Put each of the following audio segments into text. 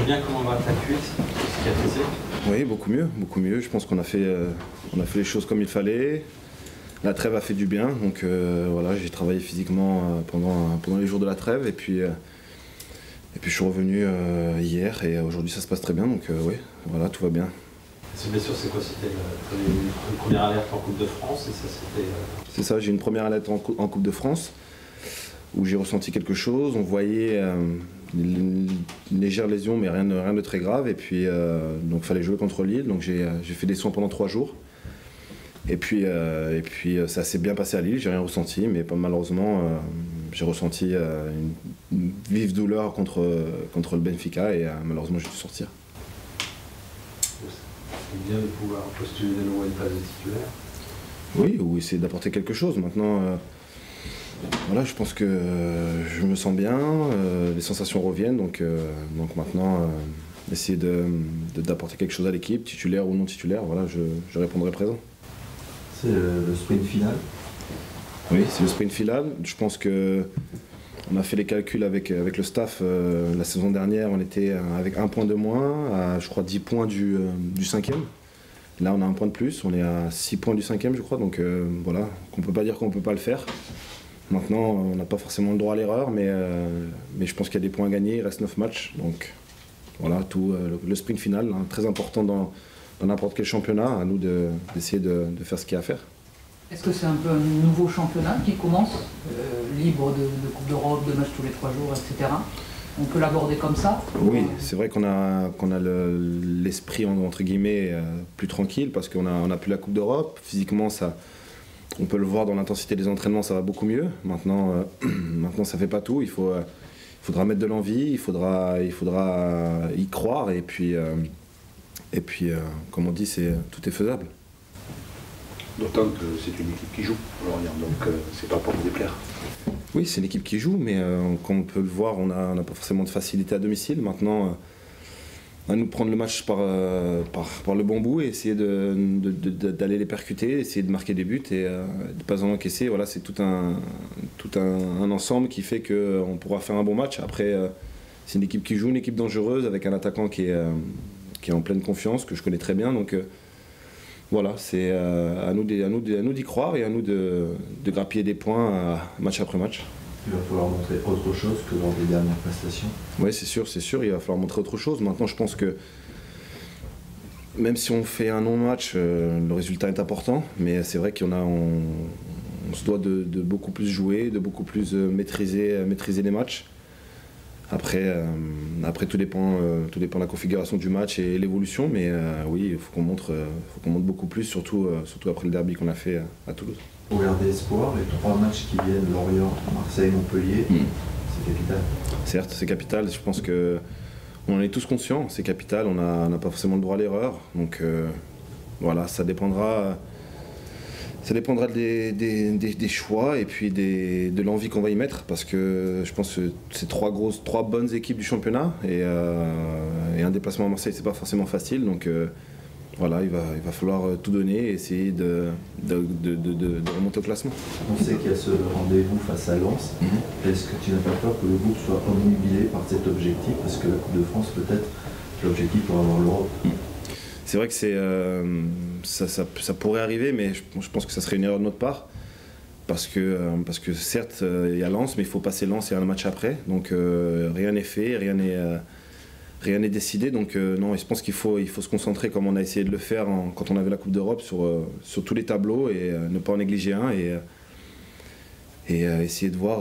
bien comment va ta cuisse, ce qui a fait. Oui, beaucoup mieux, beaucoup mieux. Je pense qu'on a fait les choses comme il fallait. La trêve a fait du bien, donc voilà, j'ai travaillé physiquement pendant les jours de la trêve, et puis je suis revenu hier, et aujourd'hui ça se passe très bien, donc oui, voilà, tout va bien. Cette blessure, c'est quoi? C'était une première alerte en Coupe de France, et ça c'était... C'est ça, j'ai une première alerte en Coupe de France, où j'ai ressenti quelque chose. On voyait une légère lésion, mais rien de très grave. Et puis, donc, il fallait jouer contre Lille. Donc, j'ai fait des soins pendant 3 jours. Et puis, ça s'est bien passé à Lille. J'ai rien ressenti, mais malheureusement, j'ai ressenti une vive douleur contre le Benfica. Et malheureusement, j'ai dû sortir. C'est bien de pouvoir postuler de nouveau à une place de titulaire. Oui, ou essayer d'apporter quelque chose. Maintenant, voilà, je pense que je me sens bien, les sensations reviennent, donc maintenant, essayer d'apporter quelque chose à l'équipe, titulaire ou non titulaire, voilà, je répondrai présent. C'est le sprint final? Oui, c'est le sprint final. Je pense qu'on a fait les calculs avec le staff. La saison dernière, on était avec 1 point de moins, à je crois 10 points du 5e. Là, on a 1 point de plus, on est à 6 points du 5e, je crois, donc voilà, on ne peut pas dire qu'on ne peut pas le faire. Maintenant, on n'a pas forcément le droit à l'erreur, mais je pense qu'il y a des points à gagner, il reste 9 matchs. Donc voilà, le sprint final, hein, très important dans n'importe quel championnat, à nous d'essayer de faire ce qu'il y a à faire. Est-ce que c'est un peu un nouveau championnat qui commence, libre de Coupe d'Europe, de matchs tous les 3 jours, etc. On peut l'aborder comme ça? Oui, c'est vrai qu'on a l'esprit, entre guillemets, plus tranquille, parce qu'on n'a plus la Coupe d'Europe. Physiquement, on peut le voir dans l'intensité des entraînements, ça va beaucoup mieux. Maintenant, ça ne fait pas tout. Il faudra mettre de l'envie, il faudra y croire. Et puis comme on dit, tout est faisable. D'autant que c'est une équipe qui joue, donc c'est pas pour nous déplaire. Oui, c'est une équipe qui joue, mais comme on peut le voir, on n'a pas forcément de facilité à domicile. Maintenant, à nous de prendre le match par le bon bout et essayer d'aller les percuter, essayer de marquer des buts et de ne pas en encaisser. Voilà, c'est tout un ensemble qui fait qu'on pourra faire un bon match. Après, c'est une équipe qui joue, une équipe dangereuse avec un attaquant qui est en pleine confiance, que je connais très bien. Donc voilà, c'est à nous d'y croire et à nous de grappiller des points match après match. Il va falloir montrer autre chose que lors des dernières prestations. Oui, c'est sûr, il va falloir montrer autre chose. Maintenant, je pense que même si on fait un non-match, le résultat est important, mais c'est vrai qu'on se doit de beaucoup plus jouer, de beaucoup plus maîtriser les matchs. Après, tout dépend de la configuration du match et l'évolution, mais oui, il faut qu'on montre beaucoup plus, surtout après le derby qu'on a fait à Toulouse. Pour garder espoir, les 3 matchs qui viennent, Lorient, Marseille, Montpellier, c'est capital. Certes, c'est capital. Je pense qu'on en est tous conscients. C'est capital. On n'a pas forcément le droit à l'erreur. Donc voilà, ça dépendra des choix et puis de l'envie qu'on va y mettre. Parce que je pense que c'est 3 bonnes équipes du championnat et un déplacement à Marseille, c'est pas forcément facile. Donc voilà, il va falloir tout donner et essayer de remonter au classement. On sait qu'il y a ce rendez-vous face à Lens. Est-ce que tu n'as pas peur que le groupe soit omnubilé par cet objectif? Parce que la Coupe de France, peut-être, l'objectif pour avoir l'Europe. C'est vrai que ça pourrait arriver, mais je pense que ça serait une erreur de notre part. Parce que certes, il y a Lens, mais il faut passer Lens et un match après. Donc rien n'est fait, rien n'est décidé. Donc non, je pense qu'il faut se concentrer comme on a essayé de le faire quand on avait la Coupe d'Europe sur tous les tableaux et ne pas en négliger un et essayer de voir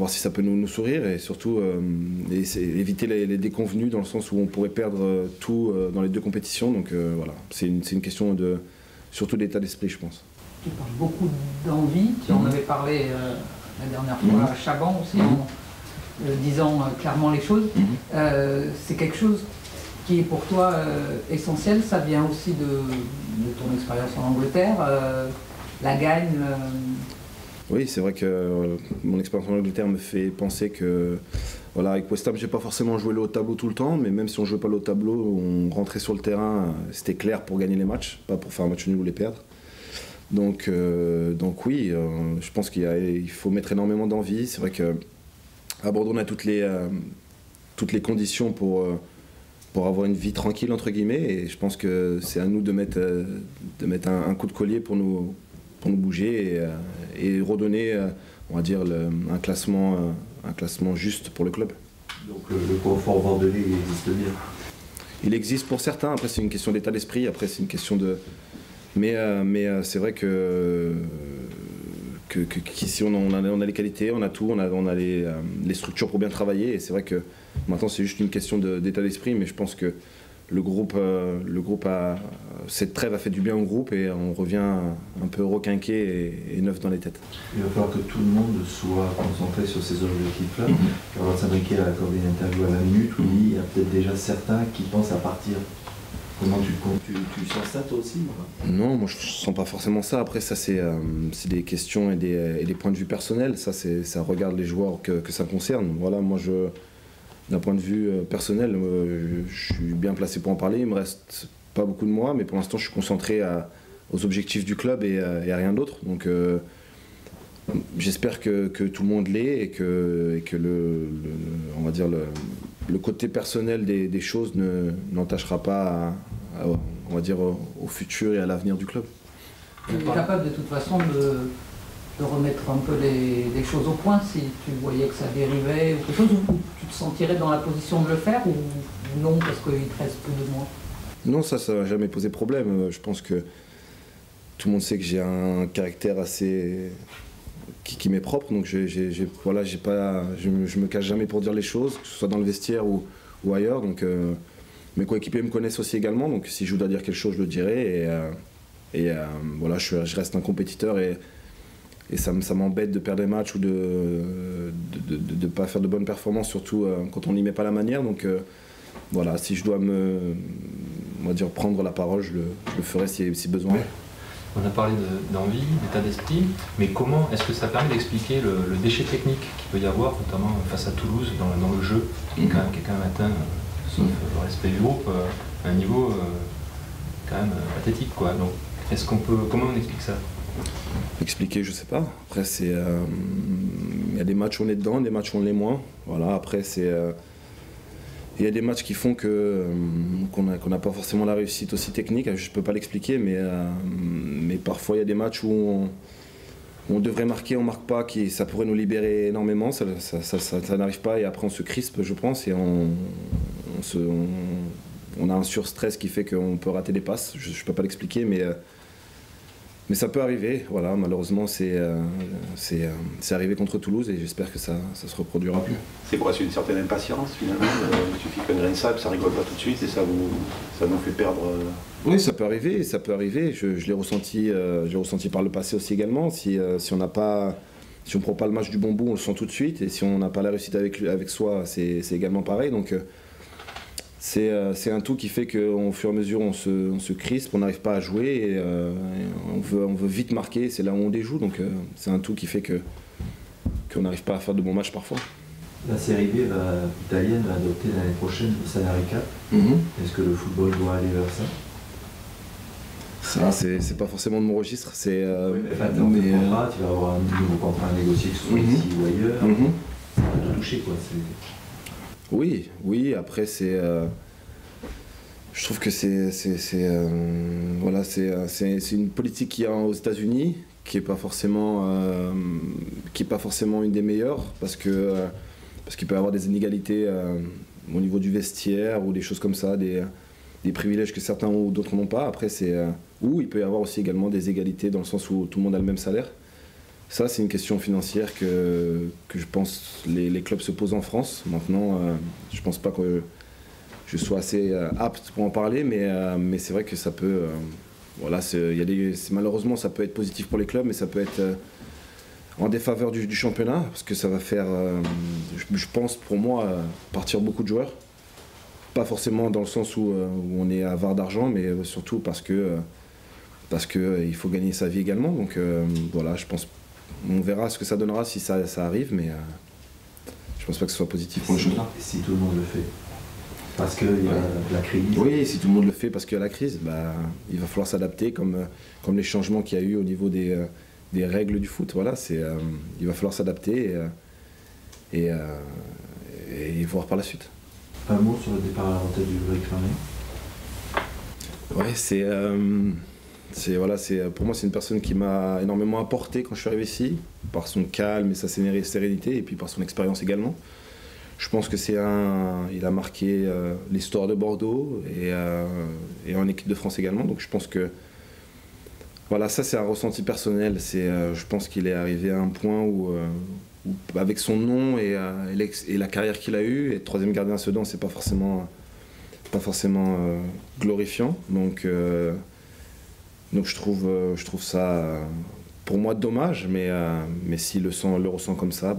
si ça peut nous sourire et surtout éviter les déconvenus dans le sens où on pourrait perdre tout dans les 2 compétitions. Donc voilà, c'est une question surtout d'état d'esprit, je pense. Tu parles beaucoup d'envie, tu en avais parlé la dernière fois à Chaban aussi, en disant clairement les choses. C'est quelque chose qui est pour toi essentiel, ça vient aussi de ton expérience en Angleterre, la gagne. Oui, c'est vrai que mon expérience en Angleterre me fait penser que voilà, avec West Ham, j'ai pas forcément joué le haut tableau tout le temps, mais même si on jouait pas le haut tableau, on rentrait sur le terrain, c'était clair pour gagner les matchs, pas pour faire un match nul ou les perdre. Donc oui, je pense qu'il faut mettre énormément d'envie. C'est vrai qu'à Bordeaux, on a toutes les conditions pour pour avoir une vie tranquille entre guillemets, et je pense que c'est à nous de mettre un coup de collier pour nous bouger et redonner on va dire un classement juste pour le club. Donc le confort bordelais existe bien. Il existe pour certains, après c'est une question d'état d'esprit, après c'est une question de... Mais c'est vrai qu'ici on a les qualités, on a tout, on a les structures pour bien travailler, et c'est vrai que maintenant c'est juste une question d'état d'esprit, mais je pense que le groupe cette trêve a fait du bien au groupe, et on revient un peu requinqué et neuf dans les têtes. Il va falloir que tout le monde soit concentré sur ces objectifs-là. Carlos Henrique a accordé une interview à la minute où il y a peut-être déjà certains qui pensent à partir. Comment tu sens ça toi aussi? Non, moi je sens pas forcément ça. Après ça c'est des questions et des points de vue personnels. Ça regarde les joueurs que ça concerne. Voilà, moi d'un point de vue personnel, je suis bien placé pour en parler. Il me reste pas beaucoup de mois, mais pour l'instant je suis concentré aux objectifs du club et à rien d'autre. Donc j'espère que tout le monde l'est et que on va dire le côté personnel des choses n'entachera pas on va dire au futur et à l'avenir du club. Tu es capable de toute façon de remettre un peu les choses au point si tu voyais que ça dérivait ou quelque chose, ou tu te sentirais dans la position de le faire, ou non parce qu'il te reste peu de mois? Non, ça n'a jamais posé problème. Je pense que tout le monde sait que j'ai un caractère assez qui m'est propre, donc je me cache jamais pour dire les choses, que ce soit dans le vestiaire ou ailleurs. Donc mes coéquipiers me connaissent aussi également, donc si je dois dire quelque chose, je le dirai. Voilà, je reste un compétiteur, et ça m'embête de perdre des matchs ou de ne pas faire de bonnes performances, surtout quand on n'y met pas la manière. Donc voilà, si je dois on va dire, prendre la parole, je le ferai si besoin. Ouais. On a parlé d'envie, d'état d'esprit, mais comment est-ce que ça permet d'expliquer le déchet technique qu'il peut y avoir, notamment face à Toulouse, dans le jeu, qui est quand même quelqu'un matin, sauf le respect du groupe, à un niveau quand même pathétique, quoi. Donc, comment on explique ça? Expliquer, je sais pas. Après, il y a des matchs où on est dedans, des matchs où on l'est moins. Voilà, après, il y a des matchs qui font qu'on n'a pas forcément la réussite aussi technique. Je ne peux pas l'expliquer, mais parfois il y a des matchs où on devrait marquer, on ne marque pas, ça pourrait nous libérer énormément. Ça n'arrive pas, et après on se crispe, je pense, et on a un surstress qui fait qu'on peut rater des passes. Je ne peux pas l'expliquer, mais ça peut arriver. Voilà, malheureusement, c'est arrivé contre Toulouse, et j'espère que ça se reproduira plus. C'est pour une certaine impatience finalement. Il suffit qu'un grain de sable, ça rigole pas tout de suite, et ça nous fait perdre. Oui, ça peut arriver. Je l'ai ressenti par le passé aussi également. Si on ne prend pas le match du bon bout, on le sent tout de suite, et si on n'a pas la réussite avec soi, c'est également pareil. Donc c'est un tout qui fait qu'au fur et à mesure on se crispe, on n'arrive pas à jouer, et on veut vite marquer, c'est là où on déjoue, donc c'est un tout qui fait qu'on n'arrive pas à faire de bons matchs parfois. La Série B italienne va adopter l'année prochaine le salary cap. Est-ce que le football doit aller vers ça? Ça, c'est pas forcément de mon registre. Tu vas avoir un nouveau contrat à négocier, que ce soit ici ou ailleurs. Ça va te toucher, quoi. Oui, après je trouve que c'est une politique qu'il y a aux États-Unis qui est pas forcément une des meilleures, parce qu'il peut y avoir des inégalités au niveau du vestiaire ou des choses comme ça, des privilèges que certains ont ou d'autres n'ont pas. Après ou il peut y avoir aussi également des égalités dans le sens où tout le monde a le même salaire. Ça, c'est une question financière que je pense les clubs se posent en France. Maintenant, je pense pas que je sois assez apte pour en parler, mais c'est vrai que ça peut... malheureusement, ça peut être positif pour les clubs, mais ça peut être en défaveur du championnat, parce que ça va faire, je pense, pour moi, partir beaucoup de joueurs. Pas forcément dans le sens où on est avare d'argent, mais surtout parce que il faut gagner sa vie également. Donc voilà, je pense... On verra ce que ça donnera si ça arrive, mais je pense pas que ce soit positif pour le championnat. Si tout le monde le fait, parce qu'il y a la crise. Oui, si tout le monde le fait parce qu'il y a la crise, il va falloir s'adapter comme les changements qu'il y a eu au niveau des règles du foot. Voilà, il va falloir s'adapter et voir par la suite. Un mot sur le départ à la retraite du Ulrich Fahmy. Ouais, pour moi, c'est une personne qui m'a énormément apporté quand je suis arrivé ici, par son calme et sa sérénité, et puis par son expérience également. Je pense que il a marqué l'histoire de Bordeaux et en équipe de France également. Donc je pense que voilà, ça c'est un ressenti personnel. Je pense qu'il est arrivé à un point où avec son nom et la carrière qu'il a eue, être troisième gardien à Sedan, c'est pas forcément glorifiant. Donc je trouve ça pour moi dommage, mais s'il le ressent comme ça,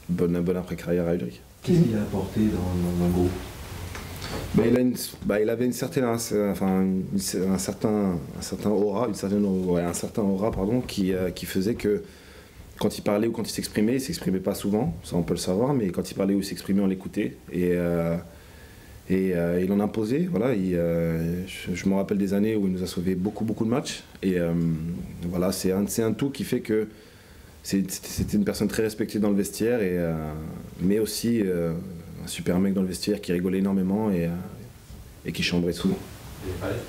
bonne après-carrière à Ulrich. Qu'est-ce qu'il a apporté dans le groupe? Il avait un certain aura qui faisait que quand il parlait ou quand il s'exprimait pas souvent, ça on peut le savoir, mais quand il parlait ou il s'exprimait, on l'écoutait. Et il en imposait. Voilà, je me rappelle des années où il nous a sauvé beaucoup de matchs. Et voilà, c'est un tout qui fait que c'était une personne très respectée dans le vestiaire, mais aussi un super mec dans le vestiaire qui rigolait énormément et qui chambrait souvent. Il n'avait pas l'air.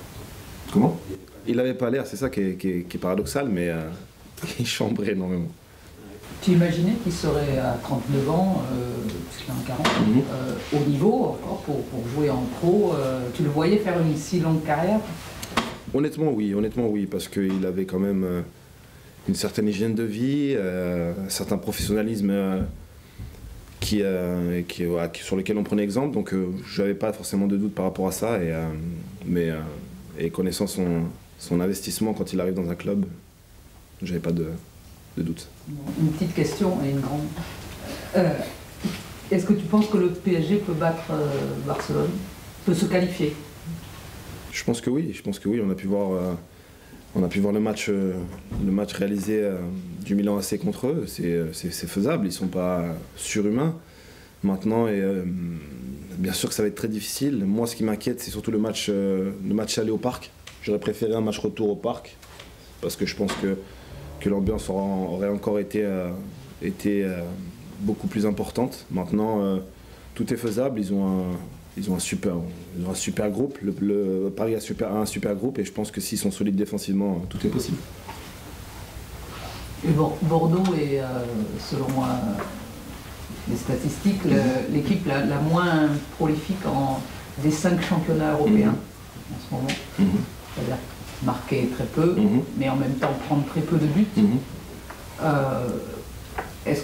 Comment ? Il n'avait pas l'air, c'est ça qui est paradoxal, mais il chambrait énormément. Tu imaginais qu'il serait à 39 ans, puisqu'il a un 40, au niveau encore pour jouer en pro, tu le voyais faire une si longue carrière? Honnêtement oui, parce qu'il avait quand même une certaine hygiène de vie, un certain professionnalisme sur lequel on prenait exemple, donc je n'avais pas forcément de doute par rapport à ça, et connaissant son investissement quand il arrive dans un club, j'avais pas de doute. Une petite question et une grande. Est-ce que tu penses que le PSG peut battre Barcelone, peut se qualifier? Je pense que oui, on a pu voir le match réalisé du Milan AC contre eux, c'est faisable, ils sont pas surhumains. Maintenant, bien sûr que ça va être très difficile. Moi, ce qui m'inquiète, c'est surtout le match aller au parc. J'aurais préféré un match retour au parc, parce que je pense que l'ambiance aurait encore été beaucoup plus importante. Maintenant, tout est faisable, ils ont un super groupe. Le Paris a un super groupe, et je pense que s'ils sont solides défensivement, tout est possible. Et Bordeaux est, selon les statistiques, l'équipe la moins prolifique des 5 championnats européens en ce moment. C'est-à-dire marquer très peu, mais en même temps prendre très peu de buts. Est-ce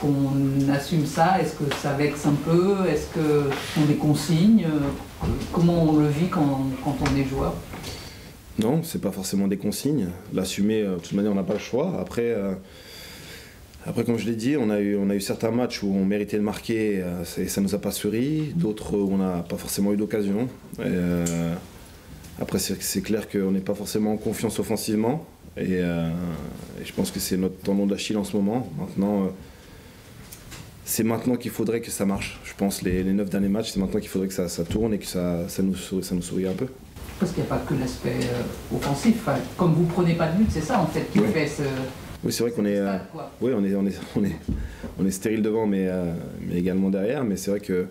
qu'on assume ça? Est-ce que ça vexe un peu? Est-ce que ce sont des consignes? Comment on le vit quand on est joueur? Non, c'est pas forcément des consignes. L'assumer, de toute manière, on n'a pas le choix. Après, comme je l'ai dit, on a eu certains matchs où on méritait de marquer, et ça nous a pas souri. D'autres où on n'a pas forcément eu d'occasion. Après, c'est clair qu'on n'est pas forcément en confiance offensivement, et je pense que c'est notre tendon d'Achille en ce moment. Maintenant, c'est maintenant qu'il faudrait que ça marche. Je pense les 9 derniers matchs, c'est maintenant qu'il faudrait que ça tourne et que ça nous sourie un peu. Parce qu'il n'y a pas que l'aspect offensif. Enfin, comme vous ne prenez pas de but, c'est ça en fait qui fait ce... Oui, c'est vrai qu'on est, on est stérile devant, mais également derrière. Mais c'est vrai que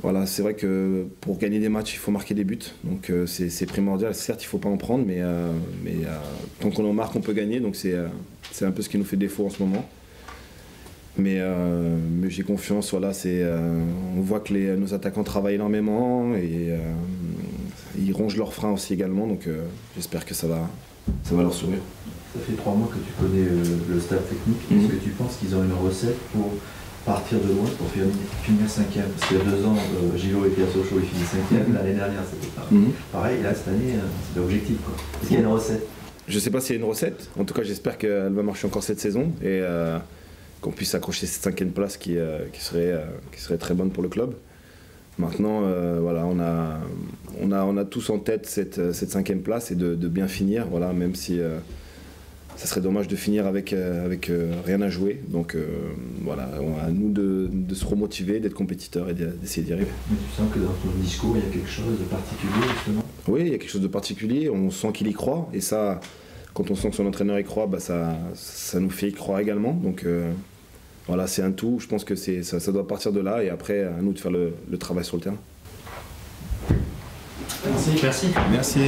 voilà, c'est vrai que pour gagner des matchs, il faut marquer des buts. Donc c'est primordial. Certes, il ne faut pas en prendre, mais tant qu'on en marque, on peut gagner. Donc c'est un peu ce qui nous fait défaut en ce moment. Mais j'ai confiance. Voilà, on voit que nos attaquants travaillent énormément, et ils rongent leurs freins aussi également. Donc j'espère que ça va leur sourire. Ça fait 3 mois que tu connais le staff technique. Est-ce que tu penses qu'ils ont une recette pour partir de loin, pour finir 5e? Parce qu'il y a 2 ans, Gilo était à Sochaux, il finit 5e. L'année dernière, c'était pareil. Là, cette année, c'est l'objectif. Est-ce qu'il y a une recette? Je ne sais pas s'il y a une recette. En tout cas, j'espère qu'elle va marcher encore cette saison, et qu'on puisse accrocher cette 5e place qui serait très bonne pour le club. Maintenant, voilà, on a tous en tête cette 5e place, et de bien finir, voilà, même si ça serait dommage de finir avec rien à jouer. Donc voilà, à nous de se remotiver, d'être compétiteurs et d'essayer d'y arriver. Mais tu sens que dans ton discours, il y a quelque chose de particulier, justement? Oui, il y a quelque chose de particulier, on sent qu'il y croit, et ça, quand on sent que son entraîneur y croit, ça nous fait y croire également. Donc voilà, c'est un tout. Je pense que ça doit partir de là et après, à nous de faire le travail sur le terrain. Merci. Merci.